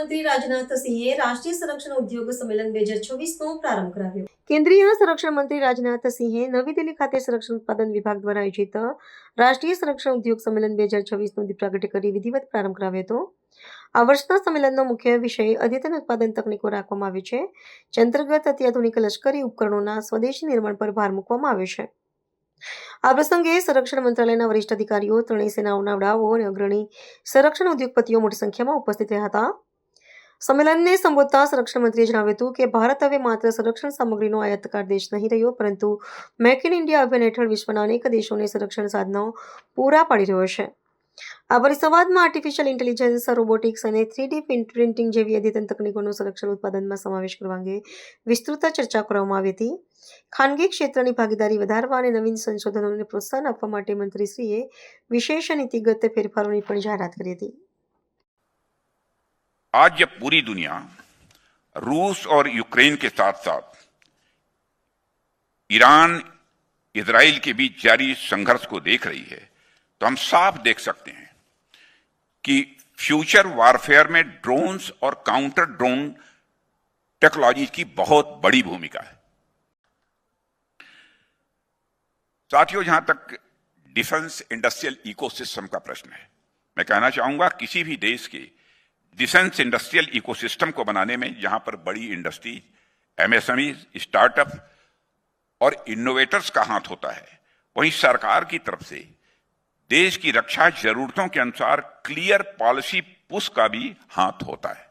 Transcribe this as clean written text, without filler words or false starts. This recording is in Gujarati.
મંત્રી રાજનાથ સિંહે રાષ્ટ્રીય સંરક્ષણ ઉદ્યોગ સંમેલન 2026નો પ્રારંભ કરાવ્યો. કેન્દ્રીય સંરક્ષણ મંત્રી રાજનાથ સિંહે નવી દિલ્હી ખાતે સંરક્ષણ ઉત્પાદન વિભાગ દ્વારા આયોજિત રાષ્ટ્રીય સંરક્ષણ ઉદ્યોગ સંમેલન 2026નો દીપ પ્રાગટ્ય કરી વિધિવત પ્રારંભ કરાવ્યો હતો. આ વર્ષના સંમેલનનો મુખ્ય વિષય અદ્યતન ઉત્પાદન તકનીકો રાખવામાં આવ્યો છે, જે અંતર્ગત અત્યાધુનિક લશ્કરી ઉપકરણોના સ્વદેશી નિર્માણ પર ભાર મૂકવામાં આવ્યો છે. આ પ્રસંગે સંરક્ષણ મંત્રાલયના વરિષ્ઠ અધિકારીઓ, ત્રણેય સેનાઓના વડાઓ અને અગ્રણી સંરક્ષણ ઉદ્યોગપતિઓ મોટી સંખ્યામાં ઉપસ્થિત રહ્યા હતા. સંમેલનને સંબોધતા સંરક્ષણ મંત્રીએ જણાવ્યું હતું કે ભારત હવે માત્ર સંરક્ષણ સામગ્રીનો આયાતકાર દેશ નહીં રહ્યો, પરંતુ મેક ઇન ઇન્ડિયા અભિયાન હેઠળ વિશ્વના અનેક દેશોને સંરક્ષણ સાધનો પૂરા પાડી રહ્યો છે. આ પરિસંવાદમાં આર્ટિફિશિયલ ઇન્ટેલિજન્સ, રોબોટિક્સ અને 3D પ્રિન્ટિંગ જેવી અદ્યતન તકનીકોનો સંરક્ષણ ઉત્પાદનમાં સમાવેશ કરવા અંગે વિસ્તૃત ચર્ચા કરવામાં આવી હતી. ખાનગી ક્ષેત્રની ભાગીદારી વધારવા અને નવીન સંશોધનોને પ્રોત્સાહન આપવા માટે મંત્રીશ્રીએ વિશેષ નીતિગત ફેરફારોની પણ જાહેરાત કરી હતી. आज जब पूरी दुनिया रूस और यूक्रेन के साथ साथ ईरान इजराइल के बीच जारी संघर्ष को देख रही है, तो हम साफ देख सकते हैं कि फ्यूचर वॉरफेयर में ड्रोन्स और काउंटर ड्रोन टेक्नोलॉजी की बहुत बड़ी भूमिका है. साथियों, जहां तक डिफेंस इंडस्ट्रियल इकोसिस्टम का प्रश्न है, मैं कहना चाहूंगा किसी भी देश के डिफेंस इंडस्ट्रियल इकोसिस्टम को बनाने में जहां पर बड़ी इंडस्ट्री, एमएसएमई, स्टार्टअप और इनोवेटर्स का हाथ होता है, वहीं सरकार की तरफ से देश की रक्षा जरूरतों के अनुसार क्लियर पॉलिसी पुश का भी हाथ होता है.